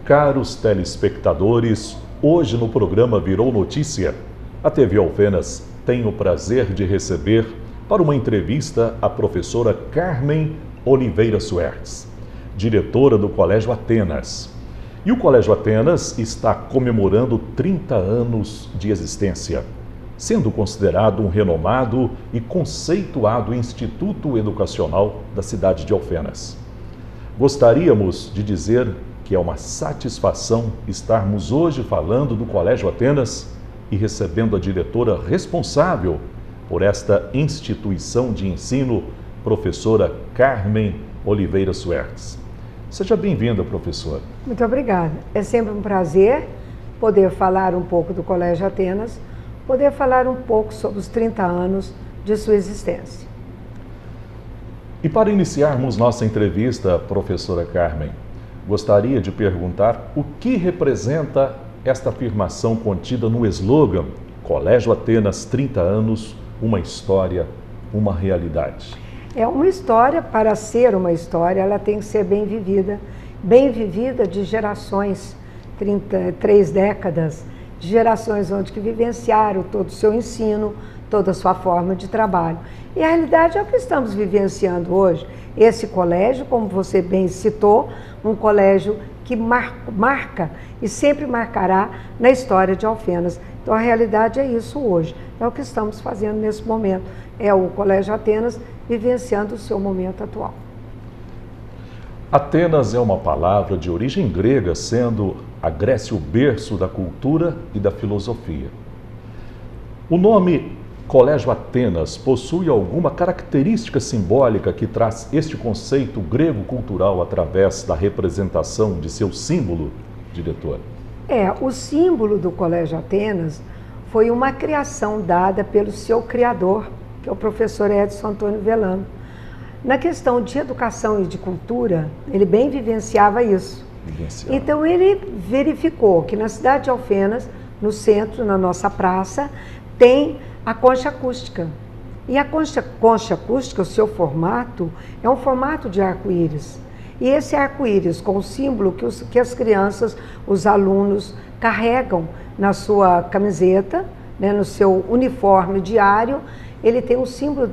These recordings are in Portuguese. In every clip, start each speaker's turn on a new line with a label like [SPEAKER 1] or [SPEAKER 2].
[SPEAKER 1] Caros telespectadores, hoje no programa Virou Notícia, a TV Alfenas tem o prazer de receber para uma entrevista a professora Carmen Oliveira Suertes, diretora do Colégio Atenas. E o Colégio Atenas está comemorando 30 anos de existência, sendo considerado um renomado e conceituado instituto educacional da cidade de Alfenas. Gostaríamos de dizer que é uma satisfação estarmos hoje falando do Colégio Atenas e recebendo a diretora responsável por esta instituição de ensino, professora Carmen Oliveira Suertes. Seja bem-vinda, professora.
[SPEAKER 2] Muito obrigada. É sempre um prazer poder falar um pouco do Colégio Atenas, poder falar um pouco sobre os 30 anos de sua existência.
[SPEAKER 1] E para iniciarmos nossa entrevista, professora Carmen, gostaria de perguntar o que representa esta afirmação contida no slogan Colégio Atenas 30 anos, uma história, uma realidade.
[SPEAKER 2] É uma história, para ser uma história, ela tem que ser bem vivida de gerações, 33 décadas, de gerações onde que vivenciaram todo o seu ensino, toda a sua forma de trabalho. E a realidade é o que estamos vivenciando hoje. Esse colégio, como você bem citou, um colégio que marca e sempre marcará na história de Alfenas. Então a realidade é isso hoje, é o que estamos fazendo nesse momento, é o Colégio Atenas vivenciando o seu momento atual.
[SPEAKER 1] Atenas é uma palavra de origem grega, sendo a Grécia o berço da cultura e da filosofia. O nome Colégio Atenas possui alguma característica simbólica que traz este conceito grego-cultural através da representação de seu símbolo, diretora?
[SPEAKER 2] O símbolo do Colégio Atenas foi uma criação dada pelo seu criador, que é o professor Edson Antônio Velano. Na questão de educação e de cultura, ele bem vivenciava isso. Então ele verificou que na cidade de Alfenas, no centro, na nossa praça, tem a concha acústica. E a concha acústica, o seu formato, é um formato de arco-íris. E esse arco-íris, com o símbolo que as crianças, os alunos, carregam na sua camiseta, né, no seu uniforme diário, ele tem o símbolo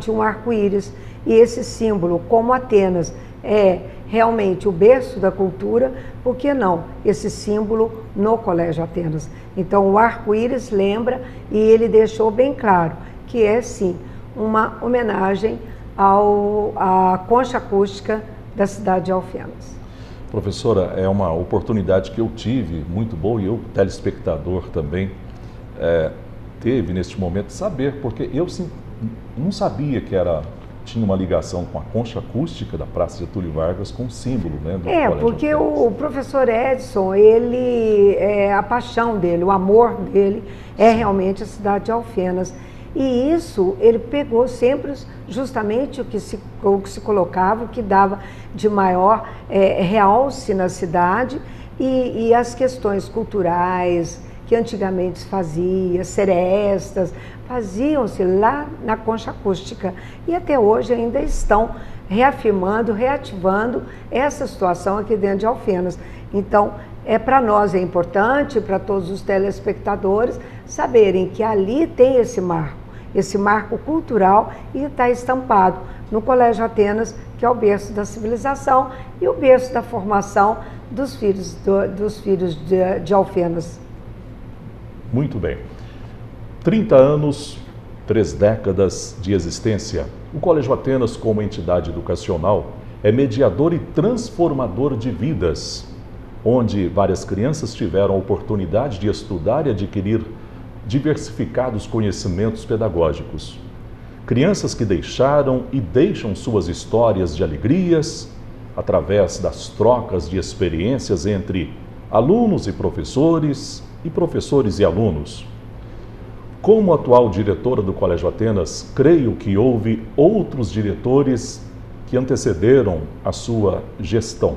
[SPEAKER 2] de um arco-íris. E esse símbolo, como Atenas é realmente o berço da cultura, por que não esse símbolo no Colégio Atenas? Então o arco-íris lembra, e ele deixou bem claro que é sim uma homenagem à concha acústica da cidade de Alfenas.
[SPEAKER 1] Professora, é uma oportunidade que eu tive muito boa, e o telespectador também teve neste momento de saber, porque eu não sabia que tinha uma ligação com a concha acústica da Praça Getúlio Vargas com o símbolo, né, do Colégio
[SPEAKER 2] porque
[SPEAKER 1] Atenas.
[SPEAKER 2] O professor Edson, a paixão dele, o amor dele é realmente a cidade de Alfenas. E isso ele pegou sempre justamente o que se colocava, o que dava de maior realce na cidade, e as questões culturais que antigamente se fazia, serestas, faziam-se lá na concha acústica, e até hoje ainda estão reafirmando, reativando essa situação aqui dentro de Alfenas. Então, para nós é importante, para todos os telespectadores, saberem que ali tem esse marco cultural, e está estampado no Colégio Atenas, que é o berço da civilização e o berço da formação dos filhos de Alfenas.
[SPEAKER 1] Muito bem. 30 anos, 3 décadas de existência. O Colégio Atenas, como entidade educacional, é mediador e transformador de vidas, onde várias crianças tiveram a oportunidade de estudar e adquirir diversificados conhecimentos pedagógicos. Crianças que deixaram e deixam suas histórias de alegrias através das trocas de experiências entre alunos e professores e alunos. Como atual diretora do Colégio Atenas, creio que houve outros diretores que antecederam a sua gestão.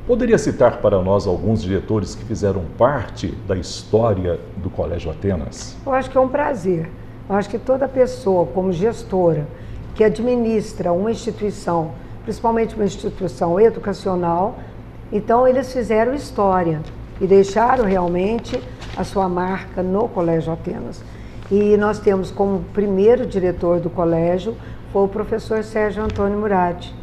[SPEAKER 1] Poderia citar para nós alguns diretores que fizeram parte da história do Colégio Atenas?
[SPEAKER 2] Eu acho que é um prazer. Eu acho que toda pessoa, como gestora, que administra uma instituição, principalmente uma instituição educacional, então eles fizeram história e deixaram realmente a sua marca no Colégio Atenas. E nós temos como primeiro diretor do colégio foi o professor Sérgio Antônio Murad,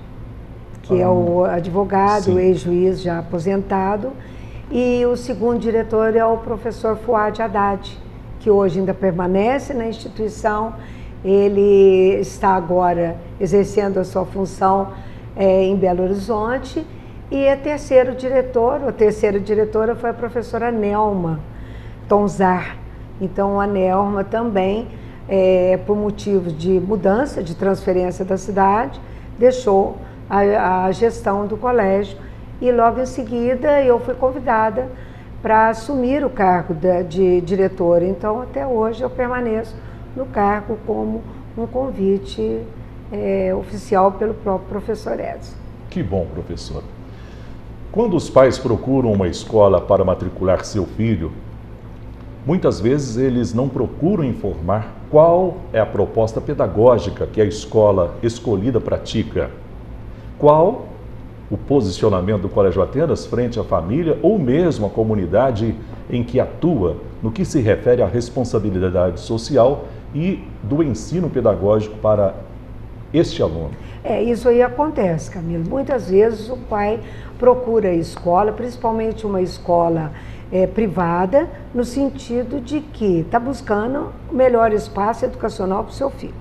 [SPEAKER 2] que é o advogado, ex-juiz já aposentado, e o segundo diretor é o professor Fuad Haddad, que hoje ainda permanece na instituição. Ele está agora exercendo a sua função em Belo Horizonte. E a terceira diretora foi a professora Nelma Tonzar. Então a Nelma também, por motivos de mudança, de transferência da cidade, deixou a gestão do colégio. E logo em seguida eu fui convidada para assumir o cargo de diretora. Então até hoje eu permaneço no cargo como um convite oficial pelo próprio professor Edson.
[SPEAKER 1] Que bom, professor. Quando os pais procuram uma escola para matricular seu filho, muitas vezes eles não procuram informar qual é a proposta pedagógica que a escola escolhida pratica, qual o posicionamento do Colégio Atenas frente à família ou mesmo à comunidade em que atua, no que se refere à responsabilidade social e do ensino pedagógico para este aluno.
[SPEAKER 2] Isso aí acontece, Camilo. Muitas vezes o pai procura a escola, principalmente uma escola privada, no sentido de que está buscando o melhor espaço educacional para o seu filho.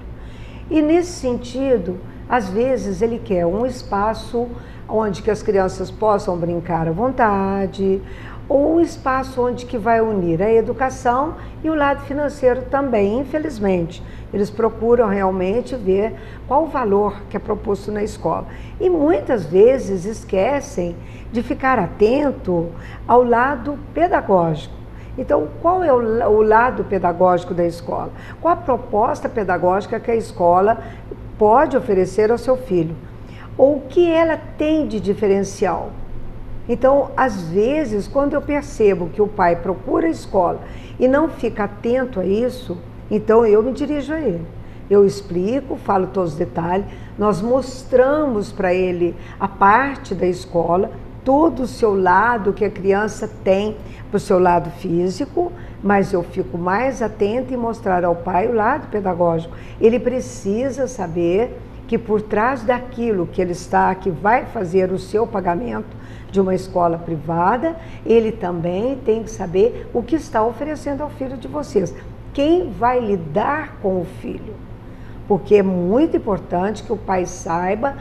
[SPEAKER 2] E nesse sentido, às vezes ele quer um espaço onde que as crianças possam brincar à vontade, ou um espaço onde que vai unir a educação e o lado financeiro também, infelizmente. Eles procuram realmente ver qual o valor que é proposto na escola. E muitas vezes esquecem de ficar atento ao lado pedagógico. Então, qual é o lado pedagógico da escola? Qual a proposta pedagógica que a escola pode oferecer ao seu filho? Ou o que ela tem de diferencial? Então, às vezes, quando eu percebo que o pai procura a escola e não fica atento a isso, então eu me dirijo a ele. Eu explico, falo todos os detalhes, nós mostramos para ele a parte da escola, todo o seu lado que a criança tem para o seu lado físico, mas eu fico mais atenta em mostrar ao pai o lado pedagógico. Ele precisa saber que por trás daquilo que ele está, que vai fazer o seu pagamento de uma escola privada, ele também tem que saber o que está oferecendo ao filho de vocês. Quem vai lidar com o filho? Porque é muito importante que o pai saiba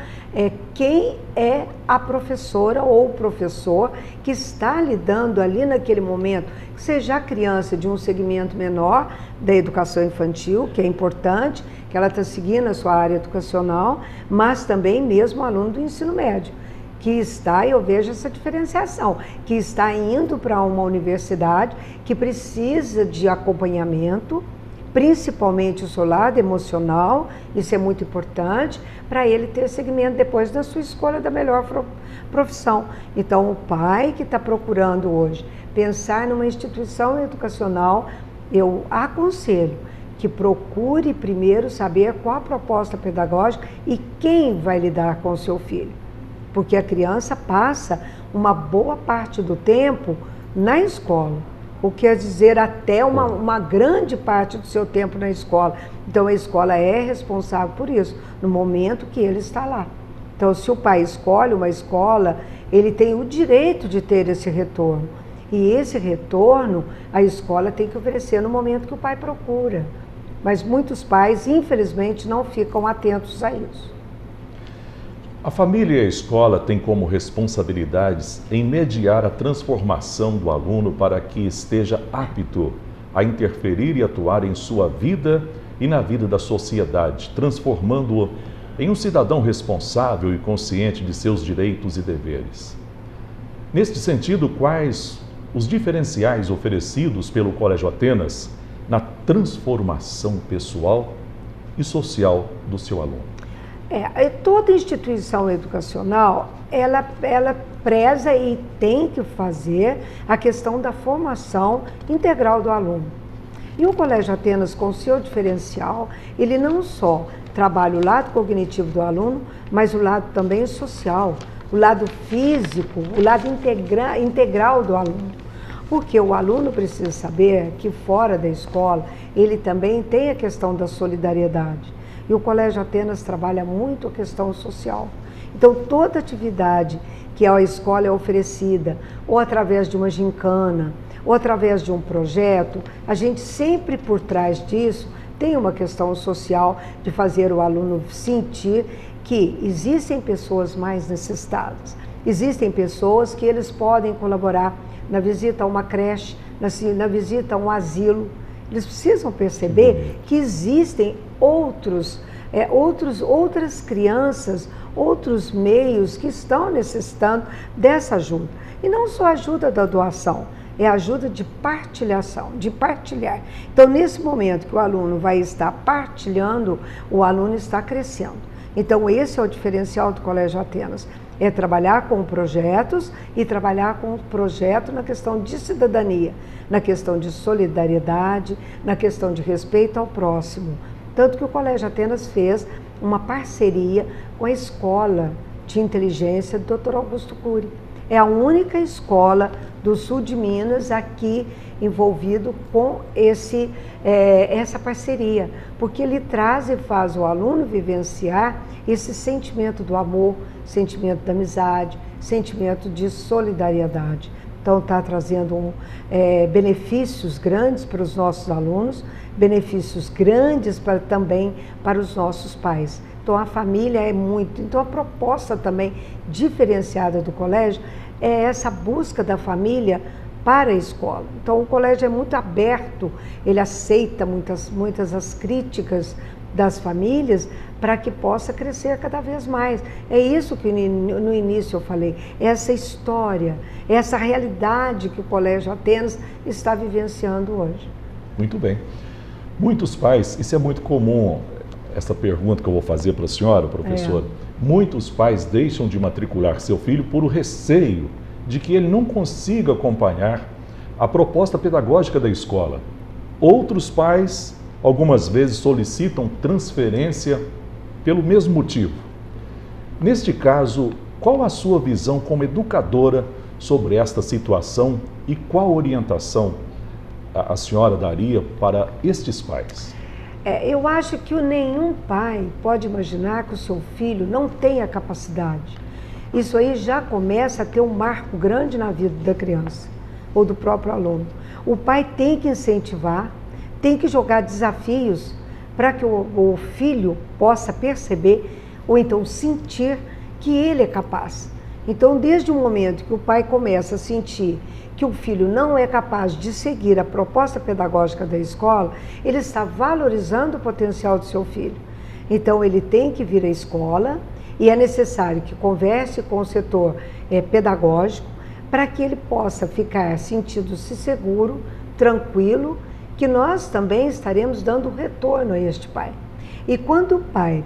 [SPEAKER 2] quem é a professora ou o professor que está lidando ali naquele momento, seja a criança de um segmento menor da educação infantil, que é importante, que ela está seguindo a sua área educacional, mas também mesmo o aluno do ensino médio, que está, eu vejo essa diferenciação, que está indo para uma universidade que precisa de acompanhamento, principalmente o seu lado emocional, isso é muito importante, para ele ter segmento depois da sua escolha da melhor profissão. Então, o pai que está procurando hoje pensar numa instituição educacional, eu aconselho que procure primeiro saber qual a proposta pedagógica e quem vai lidar com o seu filho. Porque a criança passa uma boa parte do tempo na escola, o que quer dizer até uma grande parte do seu tempo na escola. Então a escola é responsável por isso, no momento que ele está lá. Então se o pai escolhe uma escola, ele tem o direito de ter esse retorno. E esse retorno a escola tem que oferecer no momento que o pai procura. Mas muitos pais, infelizmente, não ficam atentos a isso.
[SPEAKER 1] A família e a escola têm como responsabilidades em mediar a transformação do aluno para que esteja apto a interferir e atuar em sua vida e na vida da sociedade, transformando-o em um cidadão responsável e consciente de seus direitos e deveres. Neste sentido, quais os diferenciais oferecidos pelo Colégio Atenas na transformação pessoal e social do seu aluno?
[SPEAKER 2] Toda instituição educacional, ela preza e tem que fazer a questão da formação integral do aluno. E o Colégio Atenas, com o seu diferencial, ele não só trabalha o lado cognitivo do aluno, mas o lado também social, o lado físico, o lado integral do aluno. Porque o aluno precisa saber que fora da escola, ele também tem a questão da solidariedade. E o Colégio Atenas trabalha muito a questão social. Então, toda atividade que a escola é oferecida, ou através de uma gincana, ou através de um projeto, a gente sempre por trás disso tem uma questão social de fazer o aluno sentir que existem pessoas mais necessitadas, existem pessoas que eles podem colaborar na visita a uma creche, na visita a um asilo. Eles precisam perceber que existem outras crianças, outros meios que estão necessitando dessa ajuda. E não só a ajuda da doação, é a ajuda de partilhação, de partilhar. Então, nesse momento que o aluno vai estar partilhando, o aluno está crescendo. Então, esse é o diferencial do Colégio Atenas, é trabalhar com projetos e trabalhar com o projeto na questão de cidadania, na questão de solidariedade, na questão de respeito ao próximo. Tanto que o Colégio Atenas fez uma parceria com a Escola de Inteligência do Dr. Augusto Cury. É a única escola do sul de Minas aqui envolvido com essa parceria, porque ele traz e faz o aluno vivenciar esse sentimento do amor, sentimento da amizade, sentimento de solidariedade. Então está trazendo benefícios grandes para os nossos alunos, benefícios grandes também para os nossos pais. Então a família é muito. Então a proposta também diferenciada do colégio é essa busca da família para a escola. Então o colégio é muito aberto, ele aceita muitas as críticas das famílias para que possa crescer cada vez mais. É isso que no início eu falei, essa história, essa realidade que o Colégio Atenas está vivenciando hoje.
[SPEAKER 1] Muito bem. Muitos pais, isso é muito comum, essa pergunta que eu vou fazer para a senhora, professora, muitos pais deixam de matricular seu filho por receio de que ele não consiga acompanhar a proposta pedagógica da escola. Outros pais, algumas vezes, solicitam transferência pelo mesmo motivo. Neste caso, qual a sua visão como educadora sobre esta situação e qual orientação a senhora daria para estes pais?
[SPEAKER 2] Eu acho que nenhum pai pode imaginar que o seu filho não tenha capacidade. Isso aí já começa a ter um marco grande na vida da criança ou do próprio aluno. O pai tem que incentivar, tem que jogar desafios para que o filho possa perceber ou então sentir que ele é capaz. Então, desde o momento que o pai começa a sentir que o filho não é capaz de seguir a proposta pedagógica da escola, ele está valorizando o potencial do seu filho. Então, ele tem que vir à escola e é necessário que converse com o setor pedagógico para que ele possa ficar sentindo-se seguro, tranquilo, que nós também estaremos dando retorno a este pai. E quando o pai,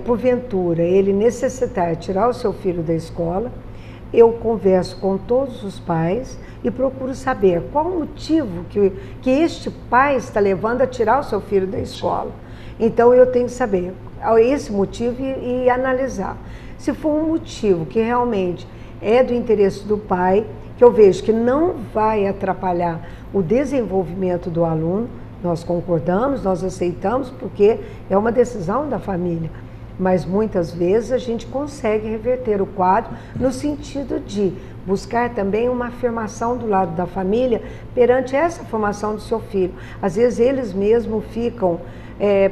[SPEAKER 2] porventura, ele necessitar tirar o seu filho da escola, eu converso com todos os pais e procuro saber qual o motivo que este pai está levando a tirar o seu filho da escola. Então eu tenho que saber esse motivo e analisar. Se for um motivo que realmente é do interesse do pai, que eu vejo que não vai atrapalhar o desenvolvimento do aluno, nós concordamos, nós aceitamos, porque é uma decisão da família. Mas muitas vezes a gente consegue reverter o quadro no sentido de buscar também uma afirmação do lado da família perante essa formação do seu filho. Às vezes eles mesmos ficam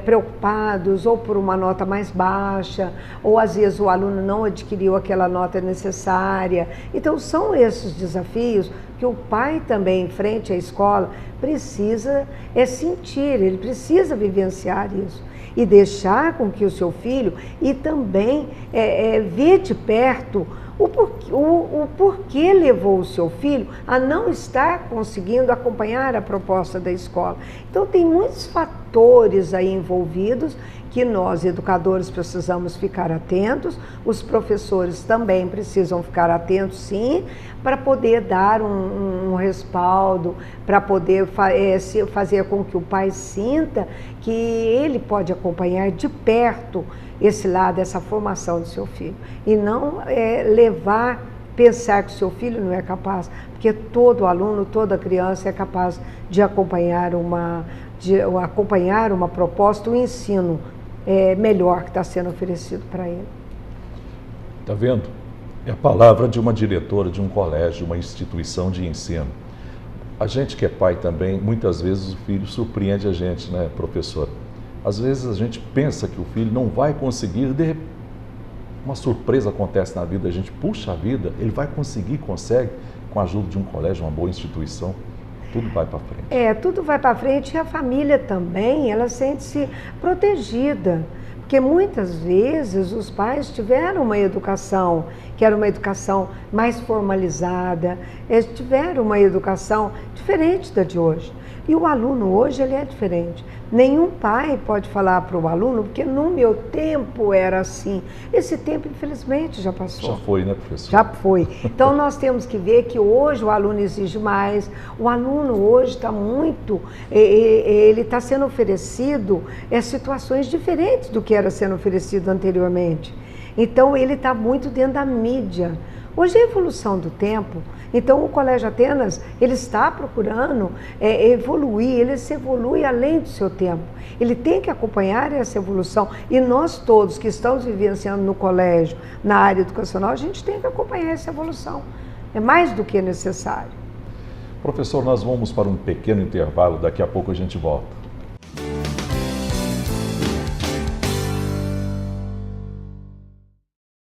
[SPEAKER 2] preocupados ou por uma nota mais baixa, ou às vezes o aluno não adquiriu aquela nota necessária. Então são esses desafios que o pai também, em frente à escola, precisa sentir, ele precisa vivenciar isso. E deixar com que o seu filho, e também ver de perto o porquê levou o seu filho a não estar conseguindo acompanhar a proposta da escola. Então tem muitos fatores fatores aí envolvidos que nós, educadores, precisamos ficar atentos, os professores também precisam ficar atentos, sim, para poder dar um respaldo, para poder fazer com que o pai sinta que ele pode acompanhar de perto esse lado, essa formação do seu filho. E não pensar que o seu filho não é capaz, porque todo aluno, toda criança é capaz de acompanhar uma proposta, um ensino melhor que está sendo oferecido para ele.
[SPEAKER 1] Está vendo? É a palavra de uma diretora de um colégio, uma instituição de ensino. A gente que é pai também, muitas vezes o filho surpreende a gente, né, professora? Às vezes a gente pensa que o filho não vai conseguir, uma surpresa acontece na vida, a gente puxa a vida, ele vai conseguir, consegue, com a ajuda de um colégio, uma boa instituição, tudo vai para frente.
[SPEAKER 2] Tudo vai para frente e a família também, ela sente-se protegida, porque muitas vezes os pais tiveram uma educação, que era uma educação mais formalizada, eles tiveram uma educação diferente da de hoje. E o aluno hoje, ele é diferente. Nenhum pai pode falar para o aluno, porque no meu tempo era assim. Esse tempo, infelizmente, já passou.
[SPEAKER 1] Já foi, né, professor?
[SPEAKER 2] Já foi. Então, nós temos que ver que hoje o aluno exige mais. O aluno hoje está ele está sendo oferecido situações diferentes do que era sendo oferecido anteriormente. Então, ele está muito dentro da mídia. Hoje é a evolução do tempo. Então, o Colégio Atenas, ele está procurando evoluir, ele se evolui além do seu tempo. Ele tem que acompanhar essa evolução. E nós todos que estamos vivenciando no colégio, na área educacional, a gente tem que acompanhar essa evolução. É mais do que necessário.
[SPEAKER 1] Professor, nós vamos para um pequeno intervalo, daqui a pouco a gente volta.